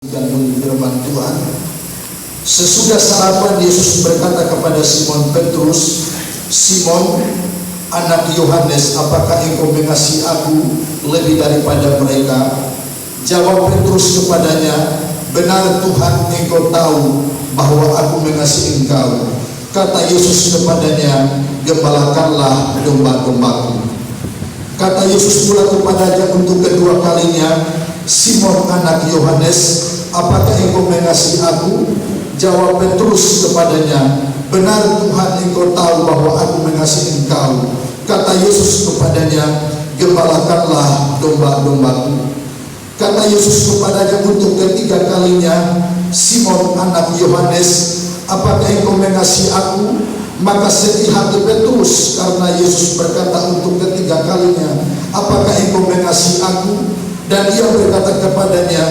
Dan firman Tuhan. Sesudah sarapan, Yesus berkata kepada Simon Petrus, "Simon, anak Yohanes, apakah engkau mengasihi aku lebih daripada mereka?" Jawab Petrus kepadanya, "Benar Tuhan, engkau tahu bahwa aku mengasihi engkau." Kata Yesus kepadanya, "Gembalakanlah domba-dombaku." Kata Yesus pula kepadanya untuk kedua kalinya, "Simon anak Yohanes, apakah engkau mengasihi aku?" Jawab Petrus kepadanya, "Benar Tuhan, engkau tahu bahwa aku mengasihi engkau." Kata Yesus kepadanya, "Gembalakanlah domba-dombaku." Kata Yesus kepadanya untuk ketiga kalinya, "Simon anak Yohanes, apakah engkau mengasihi aku?" Maka sedih hati Petrus karena Yesus berkata untuk ketiga kalinya, "Apakah engkau mengasihi aku?" Dan ia berkata kepadanya,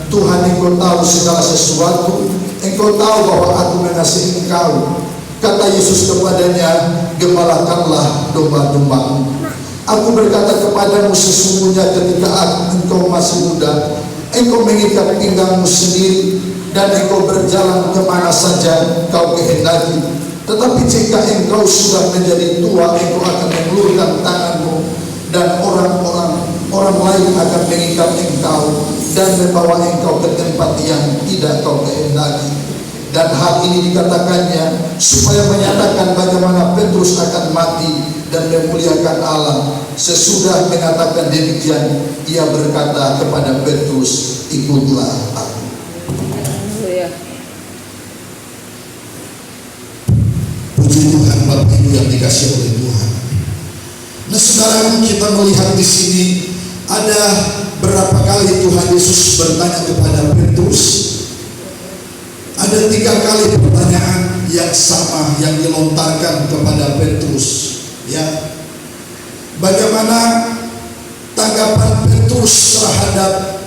"Tuhan, engkau tahu segala sesuatu, engkau tahu bahwa aku mengasihi engkau." Kata Yesus kepadanya, "Gembalakanlah domba-dombaku. Aku berkata kepadamu, sesungguhnya ketika engkau masih muda, engkau mengikat pinggangmu sendiri, dan engkau berjalan kemana saja kau kehendaki. Tetapi jika engkau sudah menjadi tua, engkau akan mengulurkan tanganmu, dan orang lain akan mengikat engkau dan membawa engkau ke tempat yang tidak kau kehendaki." Dan hal ini dikatakannya supaya menyatakan bagaimana Petrus akan mati dan memuliakan Allah. Sesudah mengatakan demikian, ia berkata kepada Petrus, "Ikutlah aku." Puji Tuhan, Bapak Ibu yang dikasihi oleh Tuhan. Nah, saudara, kita melihat di sini ada berapa kali Tuhan Yesus bertanya kepada Petrus. Ada 3 kali pertanyaan yang sama yang dilontarkan kepada Petrus. Ya, bagaimana tanggapan Petrus terhadap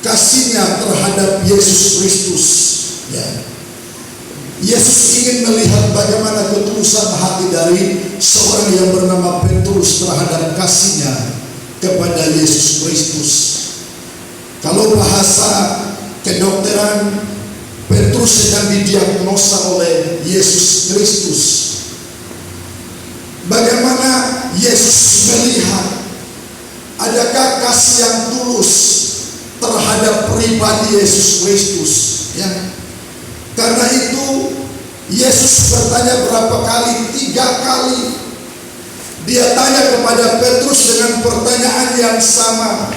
kasihnya terhadap Yesus Kristus? Ya, Yesus ingin melihat bagaimana ketulusan hati dari seorang yang bernama Petrus terhadap kasihnya kepada Yesus Kristus. Kalau bahasa kedokteran, Petrus sedang didiagnosa oleh Yesus Kristus. Bagaimana Yesus melihat, adakah kasih yang tulus terhadap pribadi Yesus Kristus? Ya. Karena itu Yesus bertanya berapa kali? 3 kali. Dia tanya kepada Petrus dengan pertanyaan yang sama.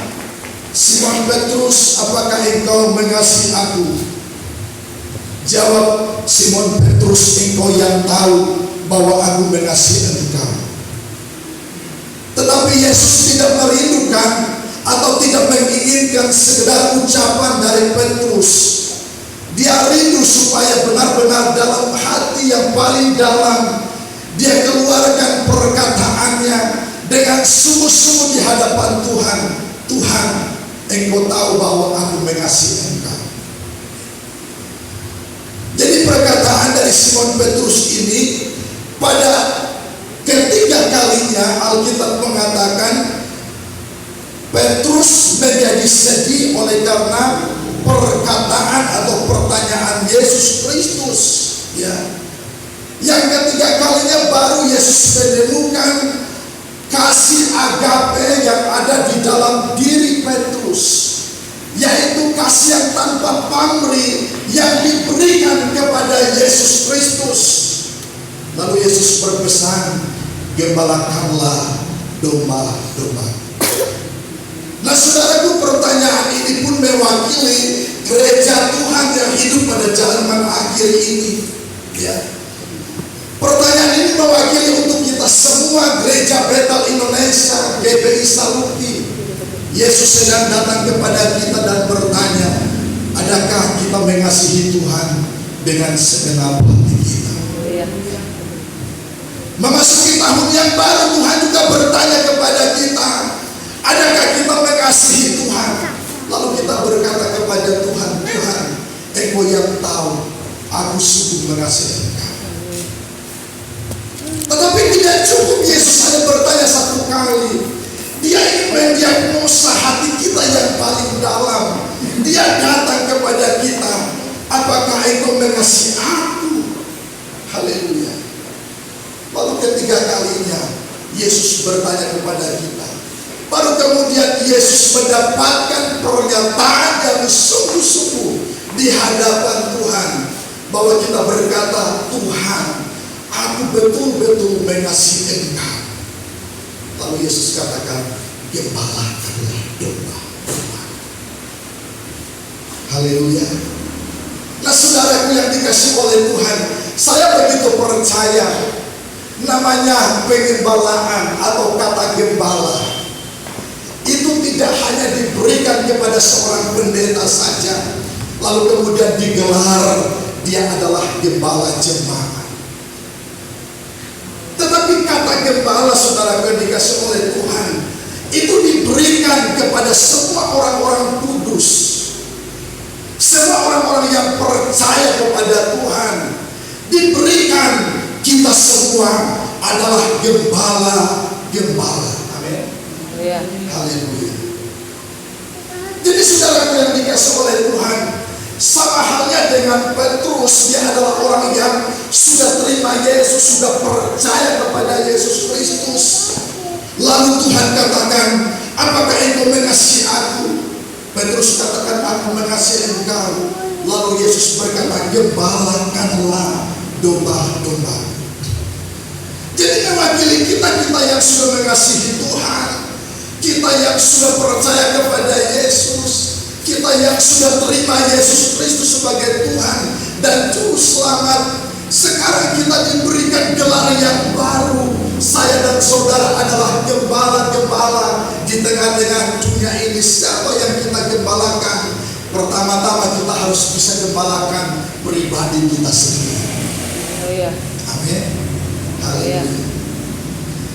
"Simon Petrus, apakah engkau mengasihi aku?" Jawab Simon Petrus, "Engkau yang tahu bahwa aku mengasihi engkau." Tetapi Yesus tidak merindukan atau tidak menginginkan sekedar ucapan dari Petrus. Dia rindu supaya benar-benar dalam hati yang paling dalam dia keluarkan perkataannya dengan sungguh-sungguh di hadapan Tuhan. "Tuhan, engkau tahu bahwa aku mengasihi engkau." Jadi perkataan dari Simon Petrus ini pada ketiga kalinya Alkitab mengatakan Petrus menjadi sedih oleh karena perkataan atau pertanyaan Yesus Kristus. Ya. Yang ketiga kalinya baru Yesus menemukan kasih agape yang ada di dalam diri Petrus, yaitu kasih yang tanpa pamrih yang diberikan kepada Yesus Kristus. Lalu Yesus berpesan, "Gembalakanlah domba-domba." Nah, saudaraku, pertanyaan ini pun mewakili gereja Tuhan yang hidup pada zaman akhir ini. Ya. Pertanyaan ini mewakili untuk kita semua, gereja Betel Indonesia, GBI Saluki. Yesus sedang datang kepada kita dan bertanya, adakah kita mengasihi Tuhan dengan segenap hati kita? Memasuki tahun yang baru, Tuhan juga bertanya kepada kita, adakah kita mengasihi Tuhan? Lalu kita berkata kepada Tuhan, "Tuhan, engkau yang tahu aku sungguh mengasihi engkau." Tetapi tidak cukup Yesus hanya bertanya 1 kali. Dia ingin mendiagnosa hati kita yang paling dalam. Dia datang kepada kita, apakah engkau mengasihi aku? Haleluya. Lalu ketiga kalinya Yesus bertanya kepada kita. Baru kemudian Yesus mendapatkan pernyataan yang sungguh-sungguh di hadapan Tuhan, bahwa kita berkata, Tuhan, aku betul-betul mengasihi Engkau. Lalu Yesus katakan, gembalakanlah domba-domba. Haleluya. Nah, saudaraku yang dikasihi oleh Tuhan, saya begitu percaya namanya pengembalaan atau kata gembala itu tidak hanya diberikan kepada seorang pendeta saja, lalu kemudian digelar dia adalah gembala jemaat. Tetapi kata gembala, saudara yang dikasih oleh Tuhan, itu diberikan kepada semua orang-orang kudus, semua orang-orang yang percaya kepada Tuhan. Diberikan, kita semua adalah gembala-gembala. Amin. Haleluya. Jadi saudara yang dikasih oleh Tuhan, sama halnya dengan Petrus, dia adalah orang yang sudah terima Yesus, sudah percaya kepada Yesus Kristus. Lalu Tuhan katakan, apakah engkau mengasihi aku? Petrus katakan, aku mengasihi engkau. Lalu Yesus berkata, gembalakanlah domba-domba. Jadi mewakili kita yang sudah mengasihi Tuhan, kita yang sudah percaya kepada Yesus, kita yang sudah terima Yesus Kristus sebagai Tuhan dan Juru Selamat. Sekarang kita diberikan gelar yang baru. Saya dan saudara adalah gembala-gembala di tengah-tengah dunia ini. Siapa yang kita gembalakan? Pertama-tama kita harus bisa gembalakan pribadi kita sendiri. Amin. Haleluya.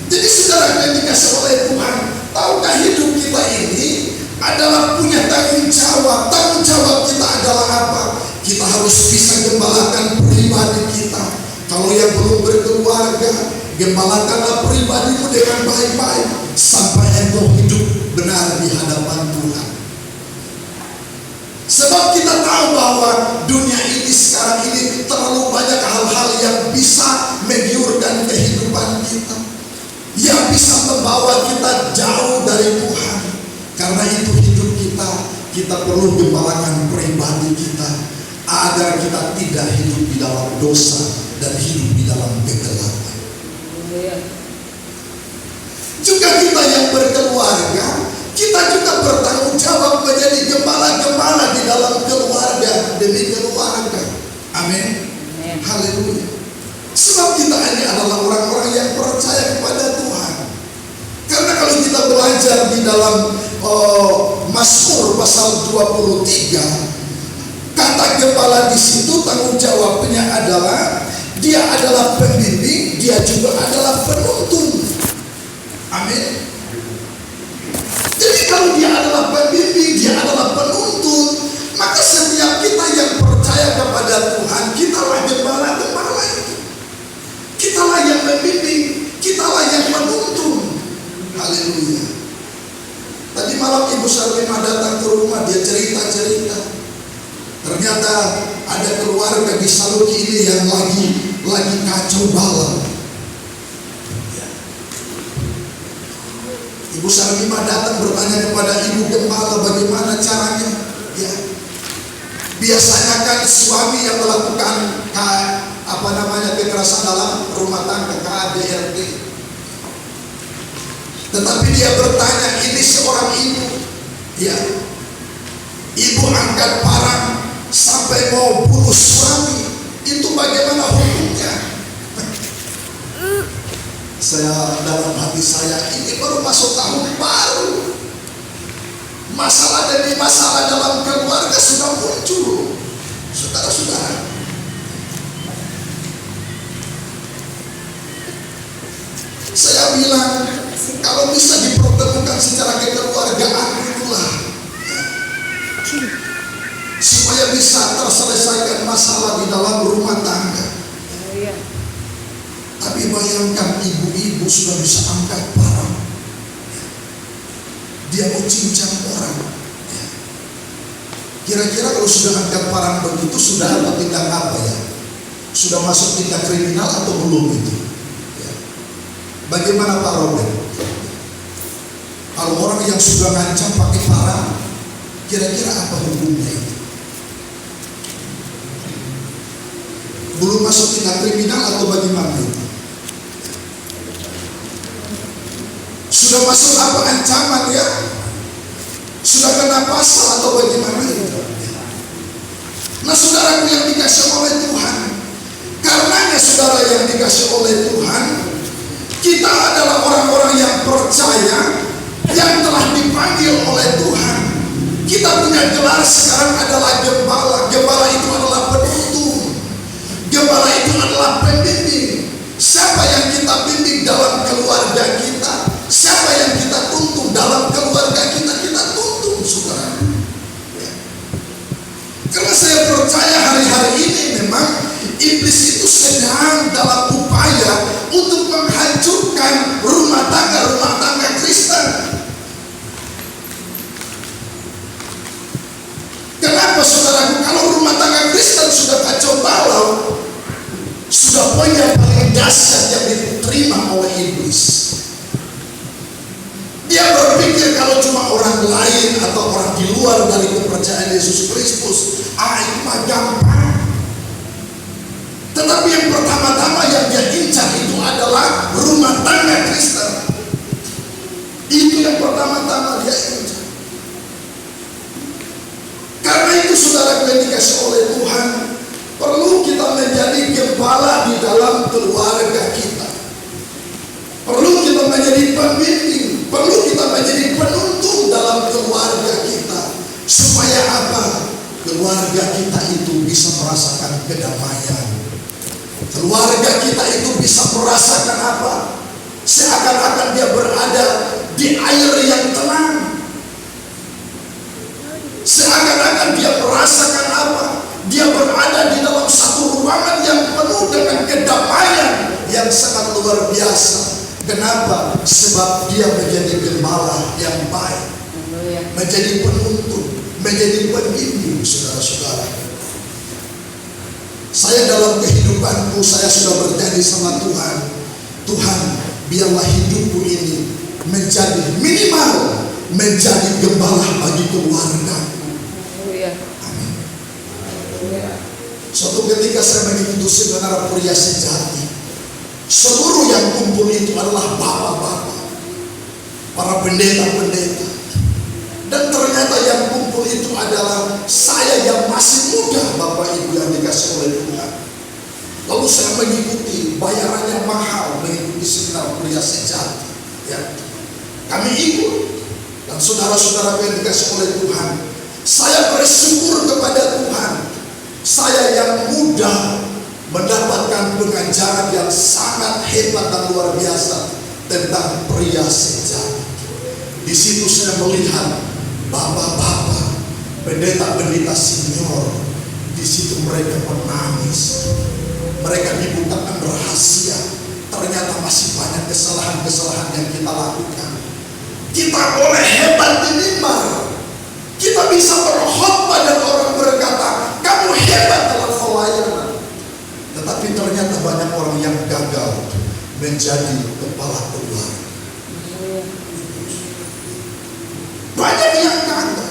Jadi saudara yang dikasih oleh Tuhan, tahukah hidup kita ini adalah punya tanggung jawab. Tanggung jawab kita adalah apa? Kita harus bisa gembalakan pribadi kita. Kalau yang belum berkeluarga, gembalakanlah pribadimu dengan baik-baik sampai engkau hidup benar di hadapan Tuhan. Sebab kita tahu bahwa dunia ini sekarang ini terlalu banyak hal-hal yang bisa menggiurkan kehidupan kita, yang bisa membawa kita jauh dari Tuhan. Karena itu hidup kita perlu gembalakan pribadi kita, agar kita tidak hidup di dalam dosa dan hidup di dalam kegelapan. Juga kita yang berkeluarga, kita juga bertanggung jawab menjadi gembala-gembala di dalam keluarga demi keluarga. Amin. Haleluya. Sebab kita ini adalah orang-orang yang percaya kepada Tuhan. Karena kalau kita belajar di dalam Mazmur pasal 23, kata gembala di situ tanggung jawabnya adalah dia adalah pembimbing, dia juga adalah penuntun. Amin. Jadi kalau dia adalah pembimbing, dia adalah penuntun, maka setiap kita yang percaya kepada Tuhan, kitalah gembala-gembala itu. Kitalah yang membimbing, kitalah yang menuntun. Haleluya. Tadi malam Ibu Sarlima datang ke rumah, dia cerita-cerita. Ternyata ada keluarga di Saluki ini yang lagi kacau balau. Ibu Sarlima datang bertanya kepada Ibu Gembala bagaimana caranya. Ya, biasanya kan suami yang melakukan kekerasan dalam rumah tangga, KADRT. Tetapi dia bertanya, ini seorang ibu, ya, ibu angkat parang sampai mau bunuh suami, itu bagaimana hukumnya? Saya dalam hati saya, ini baru masuk tahun baru, masalah demi masalah dalam keluarga sudah muncul, saudara-saudara. Saya bilang, kalau bisa dipertemukan secara kekeluargaan itulah, supaya bisa terselesaikan masalah di dalam rumah tangga. Tapi bayangkan ibu-ibu sudah bisa angkat parang, dia mau cincang orang. Ya. Kira-kira kalau sudah angkat parang begitu, sudah apa tindak apa ya? Sudah masuk tindak kriminal atau belum itu? Ya. Bagaimana Pak Robert? Kalau orang yang sudah ngancam pakai parang, kira-kira apa hukumnya itu? Belum masuk tindak kriminal atau bagaimana itu? Sudah masuk apa ancaman ya? Sudah kena pasal atau bagaimana itu? Nah saudara yang dikasih oleh Tuhan, karenanya saudara yang dikasih oleh Tuhan, kita adalah orang-orang yang percaya, yang telah dipanggil oleh Tuhan. Kita punya gelar sekarang adalah gembala. Gembala itu adalah penuntun. Gembala itu adalah pembimbing. Siapa yang kita bimbing dalam keluarga kita? Siapa yang kita tuntun dalam keluarga kita? Kita tuntun, saudara. Ya. Karena saya percaya hari-hari ini memang iblis itu sedang dalam upaya untuk menghancurkan rumah tangga Kristen. Kenapa saudaraku? Kalau rumah tangga Kristen sudah kacau balau, sudah poin yang paling dasar yang diterima oleh iblis. Dia berpikir kalau cuma orang lain atau orang di luar dari kepercayaan Yesus Kristus, itu mah gampang. Tetapi yang pertama-tama yang dia incar itu adalah rumah tangga Kristen. Itu yang pertama-tama dia incar. Karena itu saudara yang dikasih oleh Tuhan, perlu kita menjadi gembala di dalam keluarga kita. Perlu kita menjadi pembimbing, perlu kita menjadi penuntun dalam keluarga kita. Supaya apa? Keluarga kita itu bisa merasakan kedamaian. Keluarga kita itu bisa merasakan apa? Seakan-akan dia berada di air yang tenang. Seakan-akan dia merasakan apa? Dia berada di dalam satu ruangan yang penuh dengan kedamaian yang sangat luar biasa. Kenapa? Sebab dia menjadi gembala yang baik, menjadi penuntun, menjadi pembimbing, saudara-saudara. Saya dalam kehidupanku, saya sudah berjanji sama Tuhan, Tuhan, biarlah hidupku ini menjadi minimal menjadi gembala bagi keluarga. Amin. Suatu ketika saya mengikuti seminar pria sejati. Seluruh yang kumpul itu adalah bapak-bapak, para pendeta-pendeta. Dan ternyata yang kumpul itu adalah saya yang masih muda, Bapak Ibu yang dikasih oleh Tuhan. Lalu saya mengikuti, bayarannya mahal, mengikuti seminar pria sejati. Ya. Kami ikut, dan saudara-saudara yang dikasih oleh Tuhan, saya bersyukur kepada Tuhan. Saya yang muda mendapatkan pengajaran yang sangat hebat dan luar biasa tentang pria sejati. Di situ saya melihat bapak-bapak, pendeta-pendeta senior. Di situ mereka menangis. Mereka dibukakan rahasia. Ternyata masih banyak kesalahan-kesalahan yang kita lakukan. Kita boleh hebat di mimbar. Kita bisa berkhotbah dan orang berkata, kamu hebat dalam pelayanan. Tetapi ternyata banyak orang yang gagal menjadi kepala keluarga. Banyak yang gagal.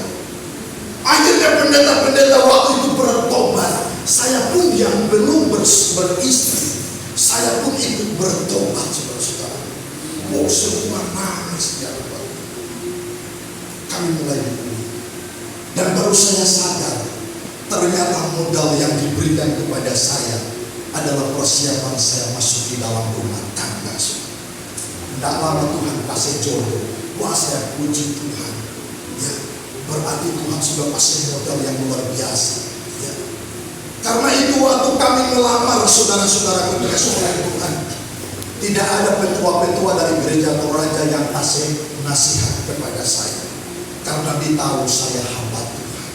Akhirnya pendeta-pendeta waktu itu bertobat. Saya pun yang belum beristri, saya pun ikut bertobat, saudara-saudara. Oh, semua nangis ya Bapak. Kami mulai dipulih. Dan baru saya sadar, ternyata modal yang diberikan kepada saya adalah persiapan saya masuk di dalam rumah tangga. Tidak lama Tuhan kasih jodoh. Wah, saya puji Tuhan. Ya, berarti Tuhan sudah kasih modal yang luar biasa. Ya. Karena itu waktu kami melamar saudara-saudara ketika oleh Tuhan, tidak ada petua-petua dari gereja Toraja yang kasih nasihat kepada saya. Karena ditahu saya hamba Tuhan.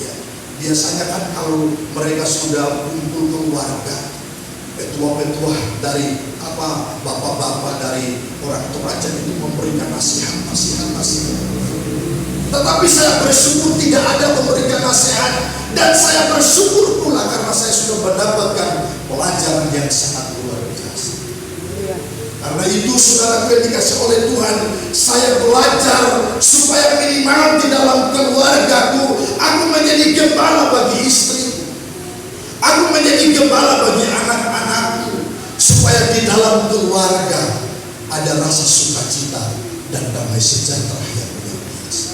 Ya. Biasanya kan kalau mereka sudah kumpul keluarga, petua-petua dari bapak-bapak dari orang Toraja itu memberikan nasihat. Tetapi saya bersyukur tidak ada memberikan nasihat. Dan saya bersyukur pula karena saya sudah mendapatkan pelajaran yang sangat luar biasa. Karena itu saudara yang dikasih oleh Tuhan, saya belajar supaya minimal di dalam keluargaku aku menjadi gembala bagi istri, aku menjadi gembala bagi anak-anakku, supaya di dalam keluarga ada rasa sukacita dan damai sejahtera yang luar biasa.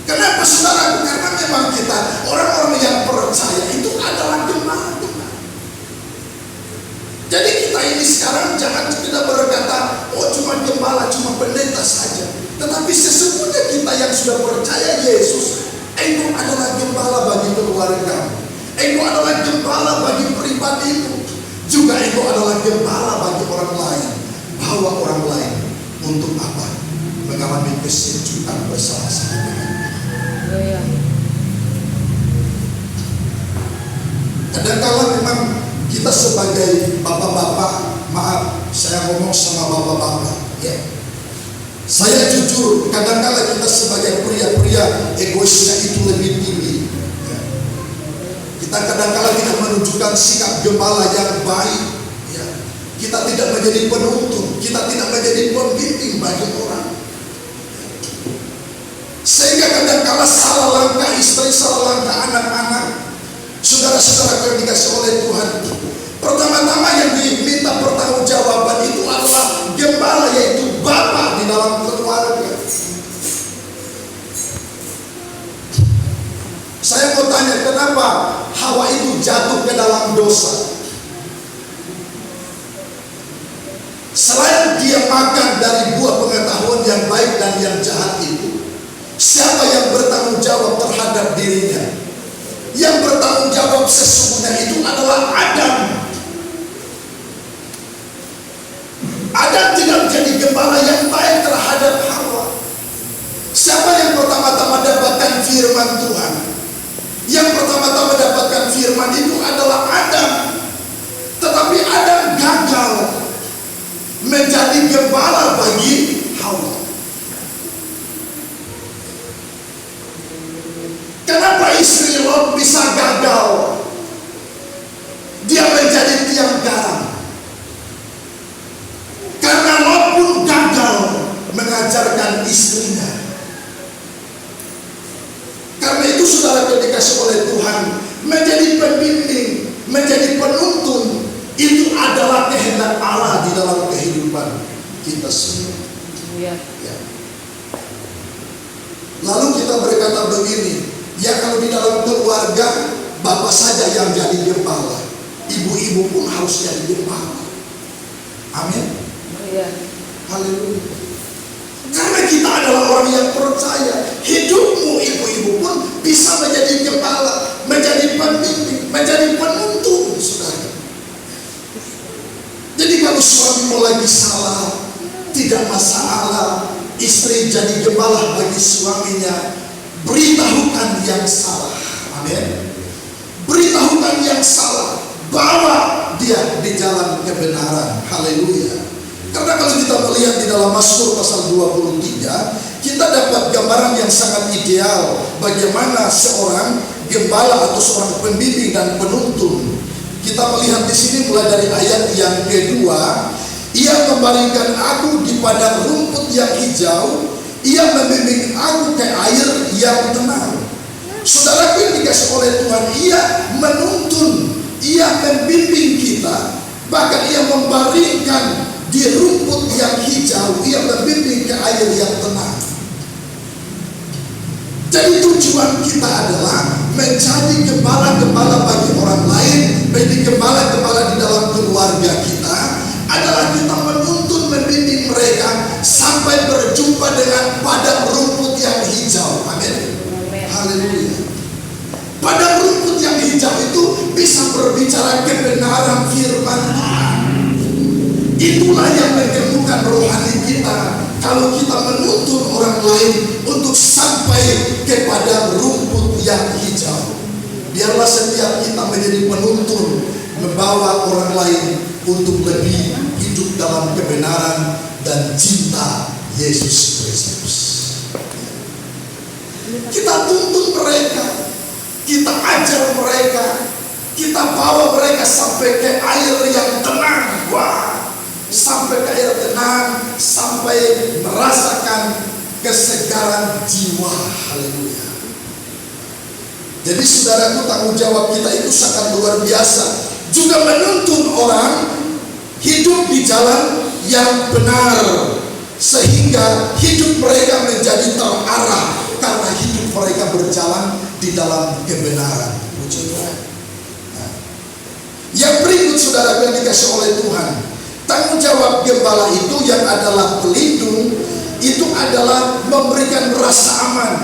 Kenapa saudaraku? Karena memang kita orang-orang yang percaya itu adalah gembala. Jadi kita ini sekarang jangan kita berkata, oh cuma gembala, cuma pendeta saja. Tetapi sesungguhnya kita yang sudah percaya Yesus, engkau adalah gembala bagi keluarga, engkau adalah gembala bagi pribadimu, juga engkau adalah gembala bagi orang lain. Bawa orang lain untuk apa? Mengalami kesejukan bersama-sama dengan Tuhan. Kadang-kala memang kita sebagai bapak-bapak, maaf saya ngomong sama bapak-bapak ya, saya jujur kadang-kala kita sebagai pria-pria egoisnya itu lebih tinggi ya. Kita kadang-kala tidak menunjukkan sikap gembala yang baik ya. Kita tidak menjadi penuntun, kita tidak menjadi pembimbing bagi orang ya. Sehingga kadang-kala salah langkah istri, salah langkah anak-anak. Saudara-saudara yang dikasih oleh Tuhan, pertama-tama yang diminta pertanggungjawaban itu adalah gembala, yaitu bapak di dalam keluarga. Saya mau tanya, kenapa Hawa itu jatuh ke dalam dosa? Selain dia makan dari buah pengetahuan yang baik dan yang jahat itu, siapa yang bertanggung jawab terhadap dirinya? Yang bertanggung jawab sesungguhnya itu adalah Adam. Adam tidak menjadi gembala yang baik terhadap Hawa. Siapa yang pertama-tama dapatkan firman Tuhan? Yang pertama-tama dapatkan firman itu adalah Adam. Tetapi Adam gagal menjadi gembala bagi Hawa. Kenapa istri Lot bisa gagal? Dia menjadi tiang garam. Karena Lot pun gagal mengajarkan istrinya. Karena itu saudara yang dikasih oleh Tuhan, menjadi pembimbing, menjadi penuntun, itu adalah kehendak Allah di dalam kehidupan kita semua ya. Lalu kita berkata begini, ya kalau di dalam keluarga bapak saja yang jadi gembala, ibu-ibu pun harus jadi gembala. Amin. Haleluya. Karena kita adalah orang yang percaya, hidupmu ibu-ibu pun bisa menjadi gembala, menjadi pembimbing, menjadi penuntun, saudara. Jadi kalau suamimu lagi salah, tidak masalah, istri jadi gembala bagi suaminya. Beritahukan yang salah, amin. Beritahukan yang salah, bawa dia di jalan kebenaran, haleluya. Karena kalau kita melihat di dalam Mazmur pasal 23, kita dapat gambaran yang sangat ideal bagaimana seorang gembala atau seorang pembimbing dan penuntun. Kita melihat di sini mulai dari ayat yang kedua, ia membaringkan aku di padang rumput yang hijau, ia membimbing aku ke air yang tenang. Saudaraku yang dikasih oleh Tuhan, ia menuntun, ia membimbing kita, bahkan ia membaringkan di rumput yang hijau, ia membimbing ke air yang tenang. Jadi tujuan kita adalah menjadi gembala-gembala bagi orang lain, menjadi gembala-gembala di dalam keluarga kita, adalah kita menuntun, membimbing mereka sampai berjumpa dengan padang rumput yang hijau. Amin. Haleluya. Padang rumput yang hijau itu bisa berbicara kebenaran firman Tuhan. Itulah yang mengemukkan rohani kita kalau kita menuntun orang lain untuk sampai kepada rumput yang hijau. Biarlah setiap kita menjadi penuntun, membawa orang lain untuk lebih hidup dalam kebenaran dan cinta Yesus Kristus. kita tuntun mereka, kita ajar mereka, kita bawa mereka sampai ke air yang tenang. Wah, sampai ke air tenang, sampai merasakan kesegaran jiwa. Haleluya. Jadi saudaraku, tanggung jawab kita itu sangat luar biasa. Juga menuntun orang hidup di jalan yang benar, sehingga hidup mereka menjadi terarah karena hidup mereka berjalan di dalam kebenaran. Nah, yang berikut saudara yang dikasih oleh Tuhan, tanggung jawab gembala itu yang adalah pelindung, itu adalah memberikan rasa aman,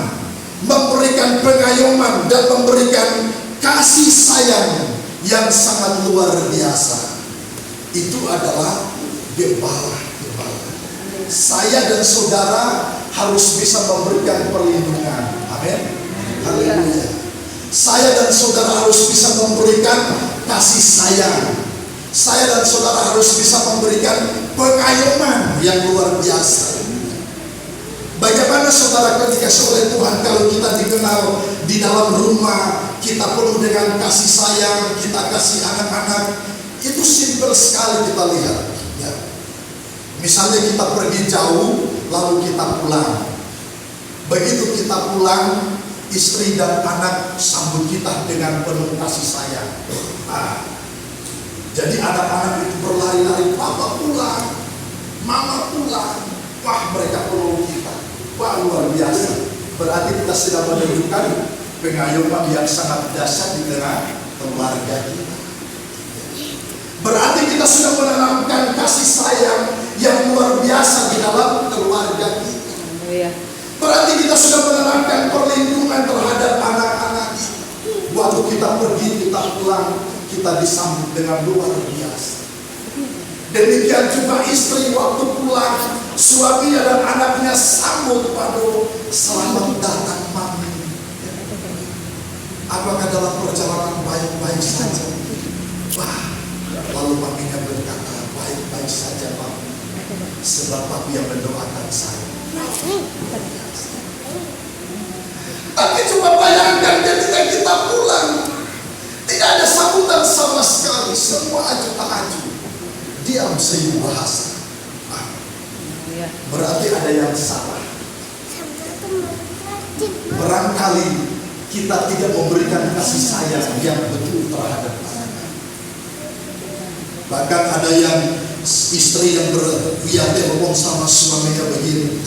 memberikan pengayoman, dan memberikan kasih sayang yang sangat luar biasa. Itu adalah gembala. Saya dan saudara harus bisa memberikan perlindungan. Amin. Haleluya. Saya dan saudara harus bisa memberikan kasih sayang. Saya dan saudara harus bisa memberikan pengayoman yang luar biasa. Bagaimana saudara ketika oleh Tuhan kalau kita dikenal di dalam rumah, kita penuh dengan kasih sayang, kita kasih anak-anak, itu simpel sekali kita lihat. Ya. Misalnya kita pergi jauh, lalu kita pulang. Begitu kita pulang, istri dan anak sambut kita dengan penuh kasih sayang. Nah, jadi anak-anak itu berlari-lari, papa pulang, mama pulang. Wah, mereka peluk kita. Wah, luar biasa. Berarti kita sudah menunjukkan pengayoman yang sangat dahsyat di tengah keluarga kita. Berarti kita sudah menanamkan kasih sayang yang luar biasa di dalam keluarga kita. Berarti kita sudah menanamkan perlindungan terhadap anak-anak kita. Waktu kita pergi, kita pulang, kita disambut dengan luar biasa. Demikian juga istri waktu pulang, suaminya dan anaknya sambut padu, selamat datang mami. Apakah dalam perjalanan baik-baik saja? Wah, lalu maminya berkata, baik-baik saja mami, sebab papi yang mendoakan saya. Tapi coba bayangkan ketika kita pulang, tidak ada sambutan sama sekali, semua aju tak aju, diam seibu bahasa. Berarti ada yang salah. Barangkali kita tidak memberikan kasih sayang yang betul terhadap anak. Bahkan ada yang istri yang telepon sama suaminya begini,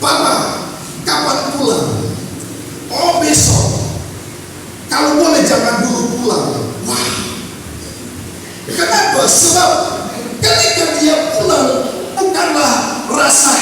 Papa, kapan pulang? Oh, besok. Kalau boleh jangan dulu pulang. Wah, kenapa? Sebab ketika